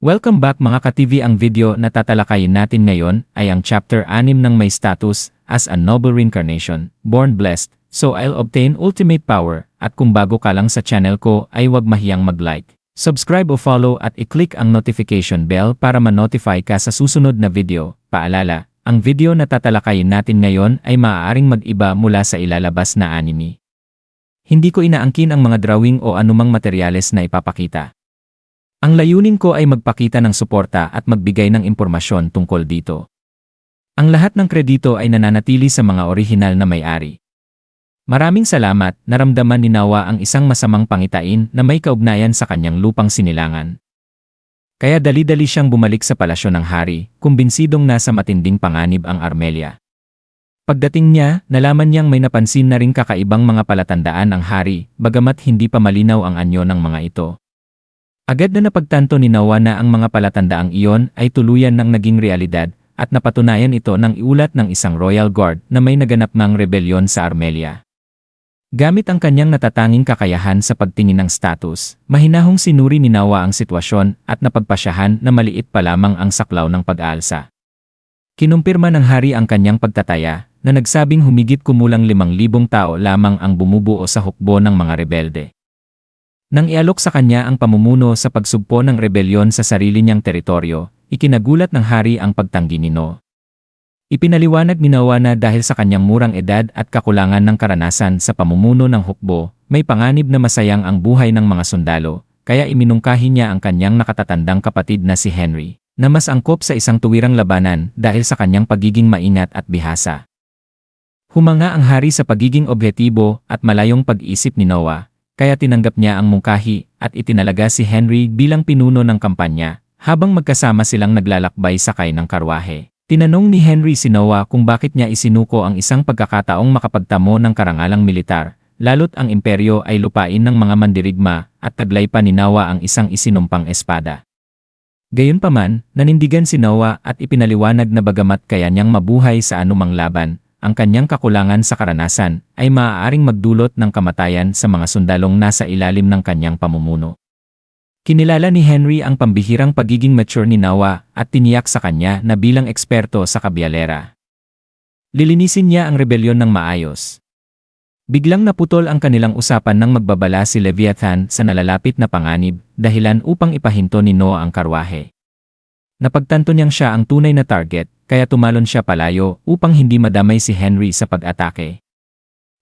Welcome back mga ka-TV. Ang video na tatalakayin natin ngayon ay ang chapter 6 ng may status as a noble reincarnation, born blessed, so I'll obtain ultimate power. At kung bago ka lang sa channel ko ay huwag mahiyang mag-like, subscribe o follow at i-click ang notification bell para ma-notify ka sa susunod na video. Paalala, ang video na tatalakayin natin ngayon ay maaaring mag-iba mula sa ilalabas na anime. Hindi ko inaangkin ang mga drawing o anumang materyales na ipapakita. Ang layunin ko ay magpakita ng suporta at magbigay ng impormasyon tungkol dito. Ang lahat ng kredito ay nananatili sa mga orihinal na may-ari. Maraming salamat, naramdaman ni Nawa ang isang masamang pangitain na may kaugnayan sa kanyang lupang sinilangan. Kaya dali-dali siyang bumalik sa palasyo ng hari, kumbinsidong nasa matinding panganib ang Armelia. Pagdating niya, nalaman niyang may napansin na ring kakaibang mga palatandaan ang hari, bagamat hindi pa malinaw ang anyo ng mga ito. Agad na napagtanto ni Nawa na ang mga palatandaang iyon ay tuluyan ng naging realidad at napatunayan ito ng iulat ng isang royal guard na may naganap ng rebelyon sa Armelia. Gamit ang kanyang natatanging kakayahan sa pagtingin ng status, mahinahong sinuri ni Nawa ang sitwasyon at napagpasyahan na maliit pa lamang ang saklaw ng pag-aalsa. Kinumpirma ng hari ang kanyang pagtataya na nagsabing humigit kumulang 5,000 tao lamang ang bumubuo sa hukbo ng mga rebelde. Nang ialok sa kanya ang pamumuno sa pagsugpo ng rebelyon sa sarili niyang teritoryo, ikinagulat ng hari ang pagtanggi ni No. Ipinaliwanag ni Nawa na dahil sa kanyang murang edad at kakulangan ng karanasan sa pamumuno ng hukbo, may panganib na masayang ang buhay ng mga sundalo, kaya iminungkahi niya ang kanyang nakatatandang kapatid na si Henry, na mas angkop sa isang tuwirang labanan dahil sa kanyang pagiging maingat at bihasa. Humanga ang hari sa pagiging objektibo at malayong pag-isip ni Nawa, kaya tinanggap niya ang mungkahi at itinalaga si Henry bilang pinuno ng kampanya, habang magkasama silang naglalakbay sakay ng karwahe. Tinanong ni Henry si Nawa kung bakit niya isinuko ang isang pagkakataong makapagtamo ng karangalang militar, lalo't ang imperyo ay lupain ng mga mandirigma at taglay pa ni Nawa ang isang isinumpang espada. Gayunpaman, nanindigan si Nawa at ipinaliwanag na bagamat kaya niyang mabuhay sa anumang laban, ang kanyang kakulangan sa karanasan ay maaaring magdulot ng kamatayan sa mga sundalong nasa ilalim ng kanyang pamumuno. Kinilala ni Henry ang pambihirang pagiging mature ni Nawa at tiniyak sa kanya na bilang eksperto sa kabyalera. Lilinisin niya ang rebelyon ng maayos. Biglang naputol ang kanilang usapan nang magbabala si Leviathan sa nalalapit na panganib, dahilan upang ipahinto ni Noah ang karwahe. Napagtanto niyang siya ang tunay na target, kaya tumalon siya palayo upang hindi madamay si Henry sa pag-atake.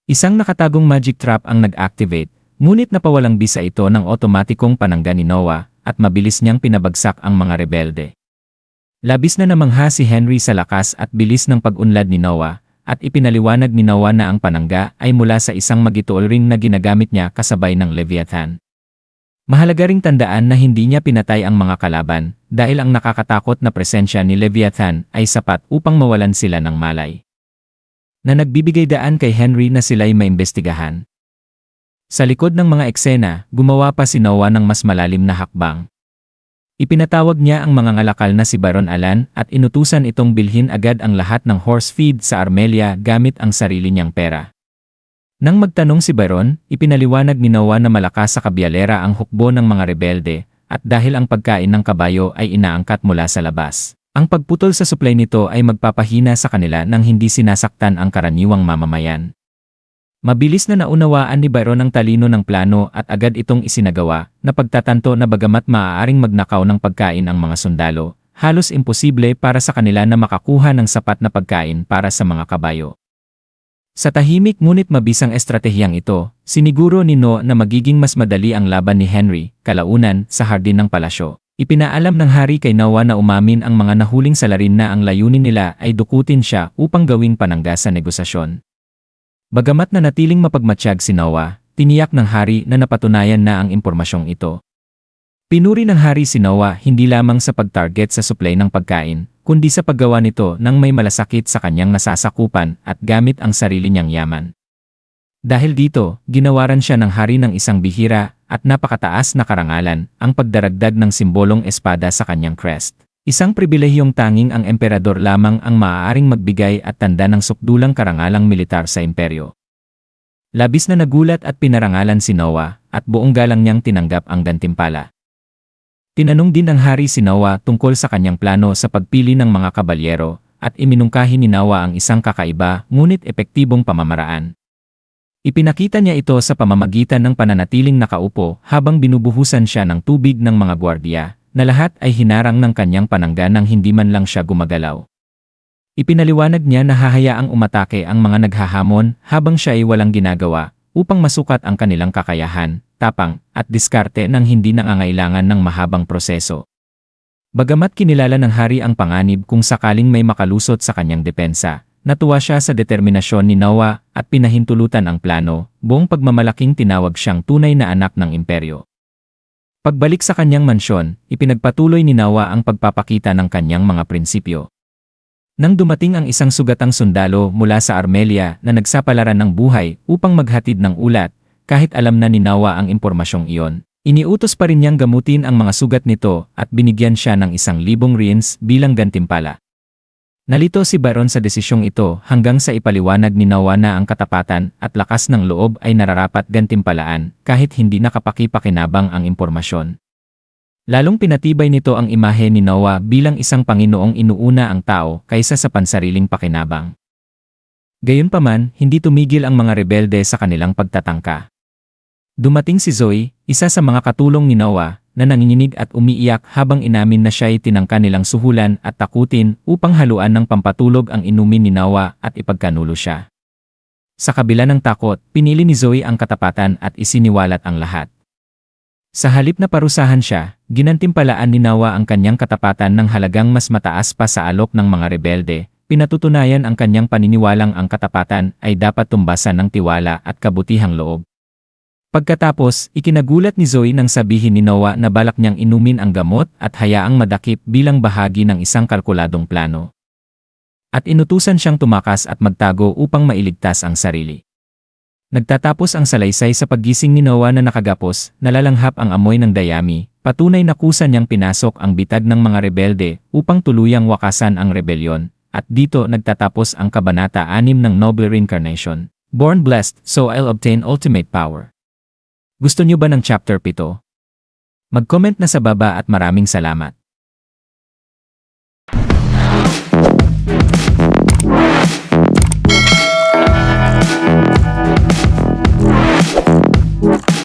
Isang nakatagong magic trap ang nag-activate, ngunit napawalang bisa ito ng otomatikong panangga ni Noah at mabilis niyang pinabagsak ang mga rebelde. Labis na namangha si Henry sa lakas at bilis ng pag-unlad ni Noah at ipinaliwanag ni Noah na ang panangga ay mula sa isang magitool ring na ginagamit niya kasabay ng Leviathan. Mahalaga ring tandaan na hindi niya pinatay ang mga kalaban dahil ang nakakatakot na presensya ni Leviathan ay sapat upang mawalan sila ng malay. Na nagbibigay daan kay Henry na sila'y maimbestigahan. Sa likod ng mga eksena, gumawa pa si Noah ng mas malalim na hakbang. Ipinatawag niya ang mga ngalakal na si Baron Alan at inutusan itong bilhin agad ang lahat ng horse feed sa Armelia gamit ang sarili niyang pera. Nang magtanong si Baron, ipinaliwanag ni Noah na malakas sa kabyalera ang hukbo ng mga rebelde, at dahil ang pagkain ng kabayo ay inaangkat mula sa labas, ang pagputol sa supply nito ay magpapahina sa kanila nang hindi sinasaktan ang karaniwang mamamayan. Mabilis na naunawaan ni Baron ang talino ng plano at agad itong isinagawa, na pagtatanto na bagamat maaaring magnakaw ng pagkain ang mga sundalo, halos imposible para sa kanila na makakuha ng sapat na pagkain para sa mga kabayo. Sa tahimik ngunit mabisang estratehiyang ito, siniguro ni No na magiging mas madali ang laban ni Henry, kalaunan, sa hardin ng palasyo. Ipinaalam ng hari kay Nawa na umamin ang mga nahuling salarin na ang layunin nila ay dukutin siya upang gawing panangga sa negosasyon. Bagamat na natiling mapagmatsyag si Nawa, tiniyak ng hari na napatunayan na ang impormasyong ito. Pinuri ng hari si Nawa hindi lamang sa pag-target sa supply ng pagkain, kundi sa paggawa nito nang may malasakit sa kanyang nasasakupan at gamit ang sarili niyang yaman. Dahil dito, ginawaran siya ng hari ng isang bihira at napakataas na karangalan, ang pagdaragdag ng simbolong espada sa kanyang crest. Isang pribilehiyong tanging ang emperador lamang ang maaaring magbigay at tanda ng sukdulang karangalang militar sa imperyo. Labis na nagulat at pinarangalan si Noah at buong galang niyang tinanggap ang gantimpala. Tinanong din ng hari si Nawa tungkol sa kanyang plano sa pagpili ng mga kabalyero at iminungkahi ni Nawa ang isang kakaiba ngunit epektibong pamamaraan. Ipinakita niya ito sa pamamagitan ng pananatiling nakaupo habang binubuhusan siya ng tubig ng mga gwardiya, na lahat ay hinarang ng kanyang panangga nang hindi man lang siya gumagalaw. Ipinaliwanag niya na hahayaang umatake ang mga naghahamon habang siya ay walang ginagawa upang masukat ang kanilang kakayahan, tapang, at diskarte nang hindi nangangailangan ng mahabang proseso. Bagamat kinilala ng hari ang panganib kung sakaling may makalusot sa kanyang depensa, natuwa siya sa determinasyon ni Nawa at pinahintulutan ang plano, buong pagmamalaking tinawag siyang tunay na anak ng imperyo. Pagbalik sa kanyang mansyon, ipinagpatuloy ni Nawa ang pagpapakita ng kanyang mga prinsipyo. Nang dumating ang isang sugatang sundalo mula sa Armelia na nagsapalaran ng buhay upang maghatid ng ulat, kahit alam na ni Nawa ang impormasyong iyon, iniutos pa rin niyang gamutin ang mga sugat nito at binigyan siya ng 1,000 riens bilang gantimpala. Nalito si Baron sa desisyong ito hanggang sa ipaliwanag ni Nawa na ang katapatan at lakas ng loob ay nararapat gantimpalaan kahit hindi nakapakipakinabang ang impormasyon. Lalong pinatibay nito ang imahe ni Nawa bilang isang Panginoong inuuna ang tao kaysa sa pansariling pakinabang. Gayunpaman, hindi tumigil ang mga rebelde sa kanilang pagtatangka. Dumating si Zoe, isa sa mga katulong ni Nawa, na nanginginig at umiiyak habang inamin na siya ay tinangka nilang suhulan at takutin upang haluan ng pampatulog ang inumin ni Nawa at ipagkanulo siya. Sa kabila ng takot, pinili ni Zoe ang katapatan at isiniwalat ang lahat. Sa halip na parusahan siya, ginantimpalaan ni Nawa ang kanyang katapatan ng halagang mas mataas pa sa alok ng mga rebelde, pinatutunayan ang kanyang paniniwalang ang katapatan ay dapat tumbasan ng tiwala at kabutihang loob. Pagkatapos, ikinagulat ni Zoe nang sabihin ni Nawa na balak niyang inumin ang gamot at hayaang madakip bilang bahagi ng isang kalkuladong plano. At inutusan siyang tumakas at magtago upang mailigtas ang sarili. Nagtatapos ang salaysay sa paggising ni Nawa na nakagapos, nalalanghap ang amoy ng dayami, patunay na kusa niyang pinasok ang bitag ng mga rebelde upang tuluyang wakasan ang rebelyon, at dito nagtatapos ang Kabanata 6 ng Noble Reincarnation. Born blessed, so I'll obtain ultimate power. Gusto niyo ba ng chapter 7? Mag-comment na sa baba at maraming salamat.